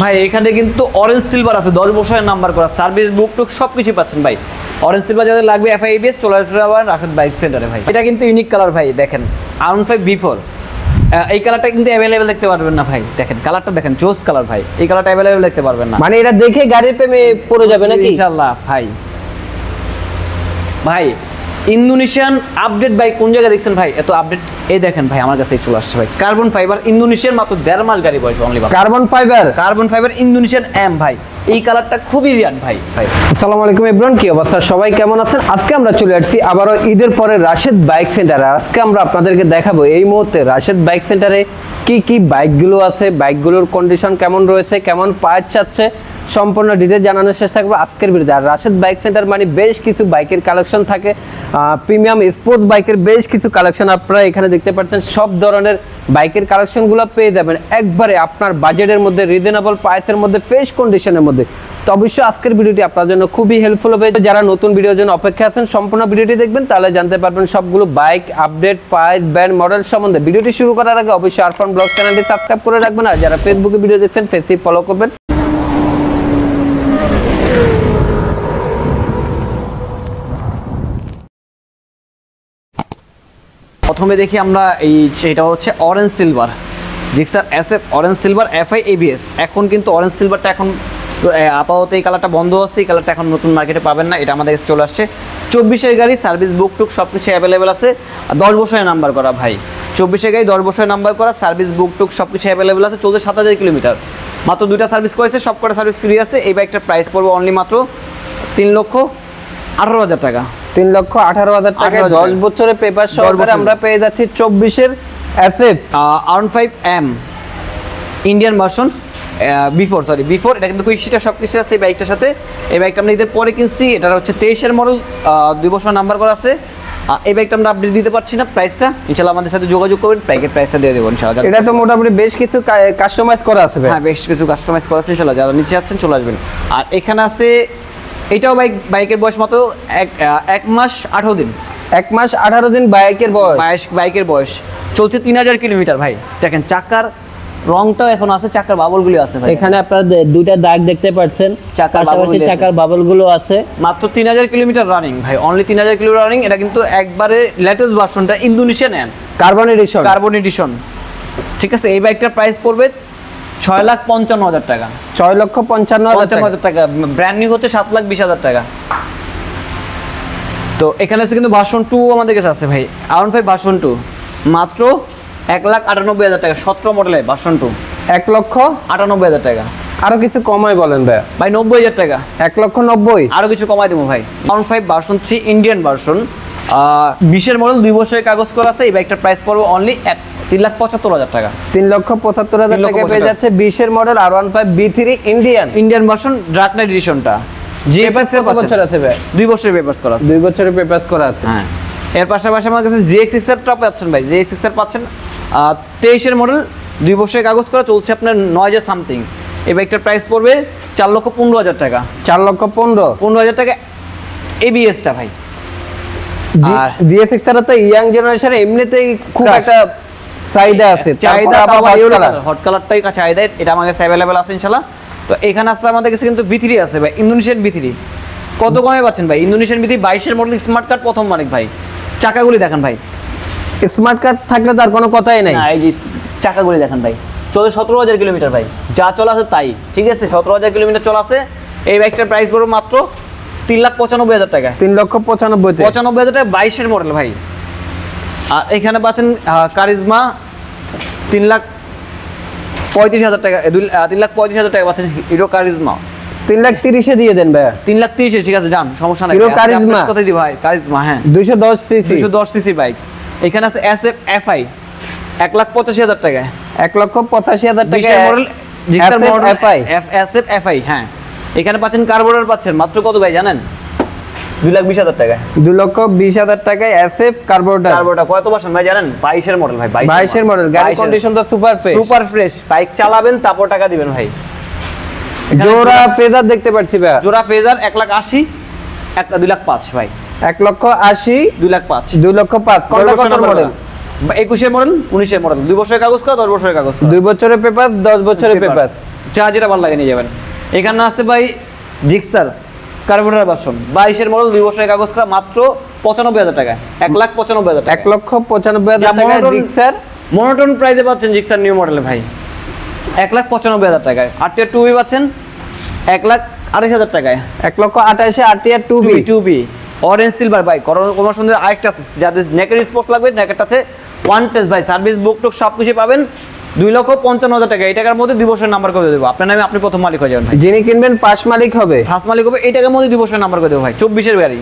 ভাই এখানে কিন্তু অরেঞ্জ সিলভার আছে, 10 বছরের নাম্বার করা, সার্ভিস বুক টুক সবকিছু পাচ্ছেন ভাই। অরেঞ্জ সিলভার যাদের লাগবে এফআই এবিএস চলে আসবে রাশেদ বাইক সেন্টারে ভাই। এটা কিন্তু ইউনিক কালার ভাই, দেখেন R15 B4 এই কালারটা কিন্তু অ্যাভেলেবেল দেখতে পারবেন না ভাই। দেখেন কালারটা দেখেন, জোস কালার ভাই, এই কালারটা অ্যাভেলেবেল দেখতে পারবেন না। মানে এটা দেখে গাড়ির প্রেমে পড়ে যাবে নাকি ইনশাআল্লাহ ভাই। ভাই ইন্দোনেশিয়ান আপডেট বাইক কোন জায়গায় দেখছেন ভাই? এত আপডেট এই দেখেন ভাই, আমার কাছে চলে আসছে ভাই কার্বন ফাইবার ইন্দোনেশিয়ান, মাত্র 1.5 মাস গাড়ি বয়স অনলি। কার্বন ফাইবার ইন্দোনেশিয়ান এম ভাই, এই কালারটা খুবই রিয়ান ভাই। আসসালামু আলাইকুম এভরিওয়ান, কি অবস্থা সবাই, কেমন আছেন? আজকে আমরা চলে আসছি আবারও ঈদের পরে রাশেদ বাইক সেন্টারে। আজকে আমরা আপনাদেরকে দেখাবো এই মুহূর্তে রাশেদ বাইক সেন্টারে কি কি বাইকগুলো আছে, বাইকগুলোর কন্ডিশন কেমন রয়েছে, কেমন পাওয়া যাচ্ছে, সম্পূর্ণ ডিটেইল জানানোর চেষ্টা করবো আজকের ভিডিওতে। আর রাশেদ বাইক সেন্টার মানে বেশ কিছু বাইকের কালেকশন থাকে, প্রিমিয়াম স্পোর্টস বাইকের বেশ কিছু কালেকশন আপনারা এখানে দেখতে পাচ্ছেন। সব ধরনের বাইকের কালেকশনগুলো পেয়ে যাবেন একবারে আপনার বাজেটের মধ্যে, রিজনেবল প্রাইসের মধ্যে, ফ্রেশ কন্ডিশনের মধ্যে। তো অবশ্যই আজকের ভিডিওটি আপনার জন্য খুবই হেল্পফুল হবে। যারা নতুন ভিডিওর জন্য অপেক্ষা আছেন সম্পূর্ণ ভিডিওটি দেখবেন, তাহলে জানতে পারবেন সবগুলো bike update, price, brand, model সম্বন্ধে। ভিডিওটি শুরু করার আগে অবশ্যই আরফান ব্লগ চ্যানেলটি সাবস্ক্রাইব করে রাখবেন, আর যারা ফেসবুকে ভিডিও দেখছেন পেজটি ফলো করবেন। প্রথমে দেখি আমরা এটা হচ্ছে orange silver Gixxer SF orange silver FI ABS. এখন কিন্তু অরেঞ্জ সিলভারটা এখন আপাতত এই কালারটা বন্ধ আছে, এই কালারটা এখন নতুন মার্কেটে পাবেন না, এটা আমাদের কাছে চলে আসছে। 24-এর গাড়ি, সার্ভিস বুক টুক সব কিছু অ্যাভেলেবেল আছে, 10 বছরের নাম্বার করা ভাই। 24-এর গাড়ি, 10 বছরের নাম্বার করা, সার্ভিস বুক টুক সব কিছু অ্যাভেলেবেল আছে। চলছে 7000 কিলোমিটার, মাত্র 2টা সার্ভিস করেছে, সব কটা সার্ভিস ফ্রি আছে। এই বাইকটার প্রাইস পড়বে অনলি মাত্র 3,18,000 টাকা। 3,18,000 টাকা 10 বছরের পেপার সহকারে আমরা পেয়ে যাচ্ছি 24-এর SF R15 M Indian version before. এটা কিন্তু কুইক শিটার সব কিছু আছে এই বাইকটার সাথে। এই বাইকটা আমরা ঈদের পরে কিনছি, এটা হচ্ছে 23-এর মডেল, 2 বছর নাম্বার করা আছে। এই বাইকটা আমরা আপডেট দিতে পারছি না, প্রাইসটা ইনশাআল্লাহ আমাদের সাথে যোগাযোগ করবেন, বাইকের প্রাইসটা দিয়ে দেবো ইনশাআল্লাহ। এটা তো মোটামুটি বেশ কিছু কাস্টমাইজ করা আছে ভাই। হ্যাঁ, বেশ কিছু কাস্টমাইজ করা আছে ইনশাআল্লাহ, যারা নিচে আছেন চলে আসবেন। আর এখানে আছে এটাও বাইকের বয়স মাত্র 1 মাস 18 দিন। 1 মাস 18 দিন বাইকের বয়স, বাইকের বয়স চলছে 3000 কিলোমিটার ভাই। দেখেন চাকার রংটাও এখন আছে, চাকার বাবলগুলো আছে ভাই। এখানে আপনারা দুইটা দাগ দেখতে পাচ্ছেন, পাশাপাশি চাকার বাবলগুলো আছে। মাত্র 3000 কিলোমিটার রানিং ভাই, অনলি 3000 কিলো রানিং। এটা কিন্তু একবারে লেটেস্ট ভার্সনটা, ইন্দোনেশিয়ান কার্বন এডিশন, ঠিক আছে। এই বাইকটার প্রাইস পড়বে 6,55,000 টাকা। 6,55,000 টাকা। ব্র্যান্ড নিউ হচ্ছে 7,20,000 টাকা। তো এখানে আছে কিন্তু ভার্সন 2 আমাদের কাছে আছে ভাই, R15 ভার্সন 2 মাত্র 1,98,000 টাকা। 17 মডেলের ভার্সন 2 1,98,000 টাকা। আরো কিছু কমাই বলেন ভাই 90,000 টাকা। 1,90,000 আরো কিছু কমাই দেবো ভাই। R15 ভার্সন 3 ইন্ডিয়ান ভার্সন, 20-এর মডেল, 2 বছরের কাগজ করা আছে। এই বাইকটার প্রাইস পড়বে অনলি 3,75,000 টাকা। 3,75,000 টাকা পেয়ে যাচ্ছে 20-এর model R15 B3 Indian version dark knight এডিশনটা। কত বছর আছে ভাই? 2 বছরের পেপারস করা আছে। 2 বছরের পেপারস করা আছে। হ্যাঁ, এর পাশাপাশি আমার কাছে GX6 এর টপ পাচ্ছেন ভাই। GX6 এর পাচ্ছেন 23-এর মডেল, 2 বছরের কাগজ করা, চলছে আপনার 9,000 সামথিং। এই বাইকটার প্রাইস পড়বে 4,15,000 টাকা। 4,15,000 টাকা এবিএসটা ভাই। আর GX6 এর তো ইয়াং জেনারেশনে এমনিতেই খুব একটা চাহিদা আছে, হট কালারটাই চাহিদা, এটা আমার কাছে অ্যাভেলেবেল আছে ইনশাআল্লাহ। তো এখানে আছে আমাদের কাছে কিন্তু V3 আছে ভাই, ইন্দোনেশিয়ান V3। কত কমে পাচ্ছেন ভাই? ইন্দোনেশিয়ান V3 22-এর মডেল, স্মার্ট কার্ড প্রথম মালিক ভাই। চাকাগুলি দেখেন ভাই, স্মার্ট কার্ড থাকলে তার কোনো কথাই নাই। এই যে চাকাগুলি দেখেন ভাই, চলে 17,000 কিলোমিটার ভাই, যা চলা আছে তাই, ঠিক আছে। 17,000 কিলোমিটার চলা আছে। এই বাইকটার প্রাইস পড়বে মাত্র 3,95,000 টাকা। 3,95,000 টাকা, 22-এর মডেল ভাই। আর এখানে পাচ্ছেন কারিজমা 3,35,000 টাকা, 3,35,000 টাকা পাচ্ছেন হিরো কারিজমা। 3,30,000 দিয়ে দেন ভাই। 3,30,000 ঠিক আছে, যান, সমস্যা নাই। হিরো কারিজমা কত দিই ভাই? কারিজমা, হ্যাঁ, 210 সিসি বাইক। এখানে আছে এসএফ এফআই 1,85,000 টাকা। 1,85,000 টাকা model Gixxer model SF FI. হ্যাঁ, এখানে পাচ্ছেন কার্বোরেটর পাচ্ছেন মাত্র কত ভাই জানেন? 2,20,000 টাকা। 2,20,000 টাকায় এসএফ কার্বোরেটর। কত ভার্সন ভাই জানেন? 22-এর মডেল ভাই। 22-এর মডেল, গাড়ি কন্ডিশন তো সুপার ফ্রেশ। বাইক চালাবেন তারপর টাকা দিবেন ভাই। জোড়া ফেজার দেখতে পাচ্ছি ভাই, জোড়া ফেজার 1,80,000, একটা 2,05,000 ভাই। 1,80,000, 2,05,000, 2,05,000। কত মডেল? 21-এর মডেল, 19-এর মডেল, 2 বছরের কাগজ করা, 10 বছরের কাগজ করা। 2 বছরের পেপার, 10 বছরের পেপার। যা যেটা ভালো লাগে নিয়ে যাবেন। এখানে আছে ভাই জিক্সার কার্বোরেটর ভার্সন 22-এর মডেল 2 বছরের কাগজ করা মাত্র 95,000 টাকা, 1,95,000 টাকা, 1,95,000 টাকা জিক্সার মনোটন প্রাইসে পাচ্ছেন জিক্সার নিউ মডেলে ভাই 1,95,000 টাকায়। আরটিআর 2B পাচ্ছেন 1,28,000 টাকায়, 1,28,000 আরটিআর 2B অরেঞ্জ সিলভার ভাই। কোনো সুন্দর আরেকটা আছে যাদের নেকের স্পোর্টস লাগবে, নেকেরটা আছে ওয়ান টেস্ট ভাই, সার্ভিস বুক টুক সব কিছু পাবেন 2,55,000 টাকা। এই টাকার মধ্যে 2 বছরের নাম্বার করে দেবো আপনার নামে, আপনি প্রথম মালিক হয়ে যাবেন ভাই। যিনি কিনবেন পাঁচ মালিক হবে, ফার্স্ট মালিক হবে এই টাকার মধ্যে 2 বছরের নাম্বার করে দেবো ভাই, 24-এর গাড়ি।